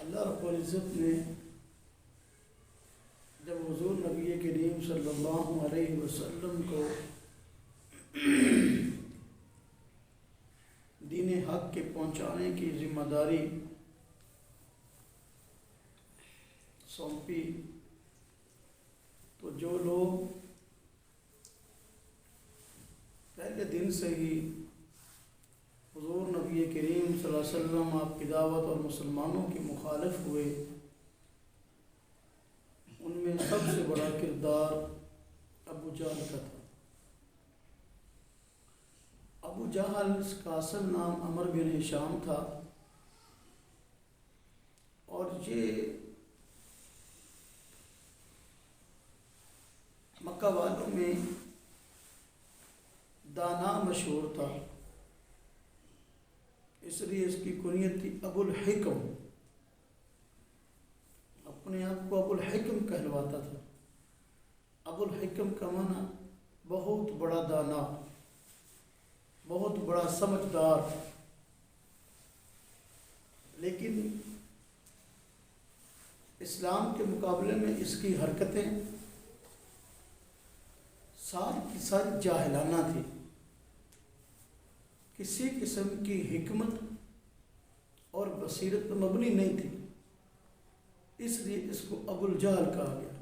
اللہ رب العزت نے جب حضور نبی کریم صلی اللہ علیہ وسلم کو دین حق کے پہنچانے کی ذمہ داری سونپی تو جو لوگ پہلے دن سے ہی حضور نبی کریم صلی اللہ علیہ وسلم آپ کی دعوت اور مسلمانوں کے مخالف ہوئے، ان میں سب سے بڑا کردار ابو جہل کا تھا۔ ابو جہل اس کا اصل نام عمر بن ہشام تھا، اور یہ مکہ والوں میں دانا مشہور تھا، اس لیے اس کی کنیت تھی ابو الحکم، اپنے آپ کو ابو الحکم کہلواتا تھا۔ ابو الحکم کا معنی بہت بڑا دانا، بہت بڑا سمجھدار۔ لیکن اسلام کے مقابلے میں اس کی حرکتیں ساری کی ساری جاہلانہ تھی، کسی قسم کی حکمت اور بصیرت پر مبنی نہیں تھی، اس لیے اس کو ابو الجہل کہا گیا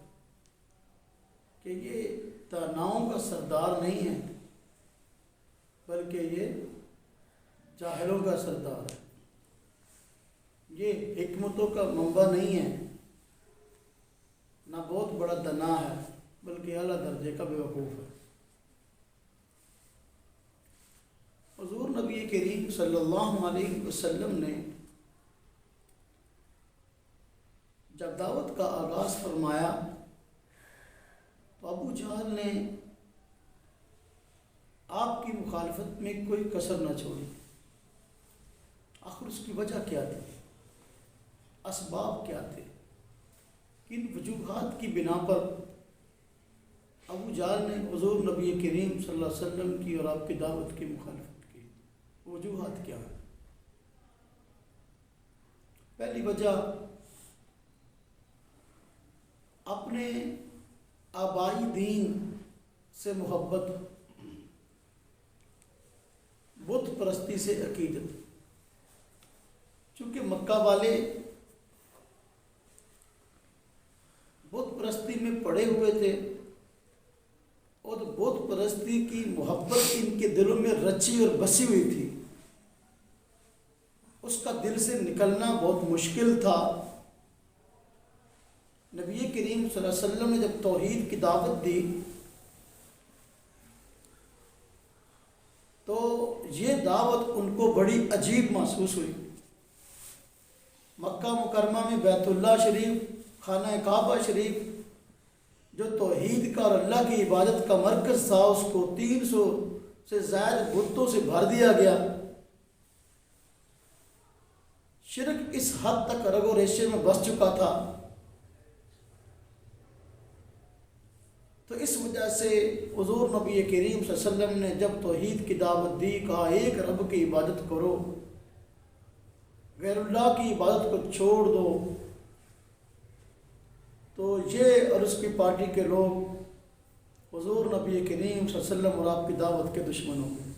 کہ یہ داناؤں کا سردار نہیں ہے بلکہ یہ جاہلوں کا سردار ہے، یہ حکمتوں کا منبع نہیں ہے، نہ بہت بڑا دانا ہے بلکہ اعلیٰ درجے کا بیوقوف ہے۔ حضور نبی کریم صلی اللہ علیہ وسلم نے جب دعوت کا آغاز فرمایا تو ابو جہل نے آپ کی مخالفت میں کوئی کسر نہ چھوڑی۔ آخر اس کی وجہ کیا تھی؟ اسباب کیا تھے؟ کن وجوہات کی بنا پر ابو جہل نے حضور نبی کریم صلی اللہ علیہ وسلم کی اور آپ کی دعوت کی مخالفت کی؟ وجوہات کیا ہیں؟ پہلی وجہ اپنے آبائی دین سے محبت، بت پرستی سے عقیدت۔ چونکہ مکہ والے بت پرستی میں پڑے ہوئے تھے اور بت پرستی کی محبت ان کے دلوں میں رچی اور بسی ہوئی تھی، اس کا دل سے نکلنا بہت مشکل تھا۔ نبی کریم صلی اللہ علیہ وسلم نے جب توحید کی دعوت دی تو یہ دعوت ان کو بڑی عجیب محسوس ہوئی۔ مکہ مکرمہ میں بیت اللہ شریف، خانہ کعبہ شریف جو توحید کا اور اللہ کی عبادت کا مرکز تھا، اس کو 300 سے زائد بتوں سے بھر دیا گیا۔ شرک اس حد تک رگ و ریشے میں بس چکا تھا، تو اس وجہ سے حضور نبی کریم صلی اللہ علیہ وسلم نے جب توحید کی دعوت دی، کہا ایک رب کی عبادت کرو، غیر اللہ کی عبادت کو چھوڑ دو، تو یہ اور اس کی پارٹی کے لوگ حضور نبی کریم صلی اللہ علیہ وسلم اور آپ کی دعوت کے دشمن ہو گئے۔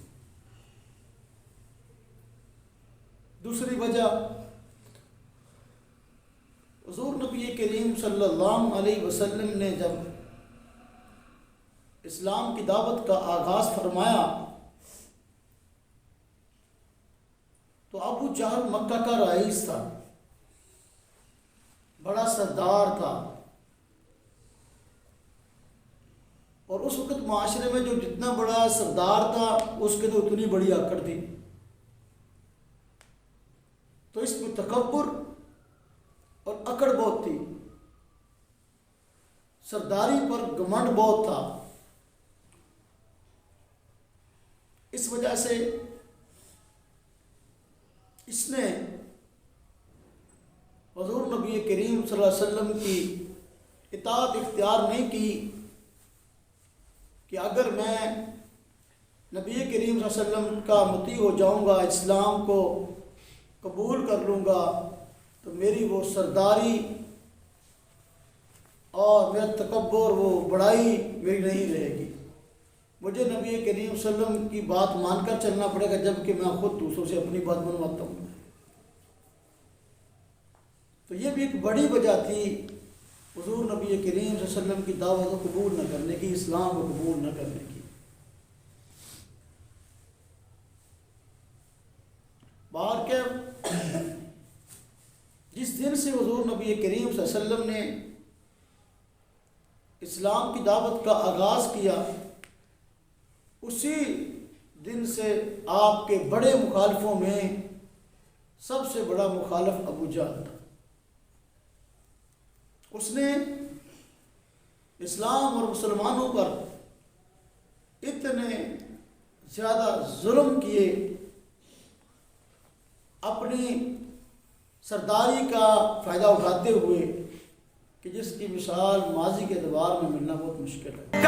دوسری وجہ، حضور نبی کریم صلی اللہ علیہ وسلم نے جب اسلام کی دعوت کا آغاز فرمایا تو ابو جہل مکہ کا رئیس تھا، بڑا سردار تھا، اور اس وقت معاشرے میں جو جتنا بڑا سردار تھا اس کے تو اتنی بڑی آکڑ تھی، تو اس میں تکبر اور اکڑ بہت تھی، سرداری پر گھمنڈ بہت تھا۔ اس وجہ سے اس نے حضور نبی کریم صلی اللہ علیہ وسلم کی اطاعت اختیار نہیں کی کہ اگر میں نبی کریم صلی اللہ علیہ وسلم کا مطیع ہو جاؤں گا، اسلام کو قبول کر لوں گا، تو میری وہ سرداری اور میرا تکبر، وہ بڑائی میری نہیں رہے گی. مجھے نبی کریم صلی اللہ علیہ وسلم کی بات مان کر چلنا پڑے گا، جبکہ میں خود دوسروں سے اپنی بات منواتا ہوں. تو یہ بھی ایک بڑی وجہ تھی حضور نبی کریم صلی اللہ علیہ وسلم کی دعوت کو قبول نہ کرنے کی، اسلام کو قبول نہ کرنے کی. باہر کے جس دن سے حضور نبی کریم صلی اللہ علیہ وسلم نے اسلام کی دعوت کا آغاز کیا، اسی دن سے آپ کے بڑے مخالفوں میں سب سے بڑا مخالف ابو جہل تھا. اس نے اسلام اور مسلمانوں پر اتنے زیادہ ظلم کیے، اپنی سرداری کا فائدہ اٹھاتے ہوئے، کہ جس کی مثال ماضی کے اعتبار میں ملنا بہت مشکل ہے.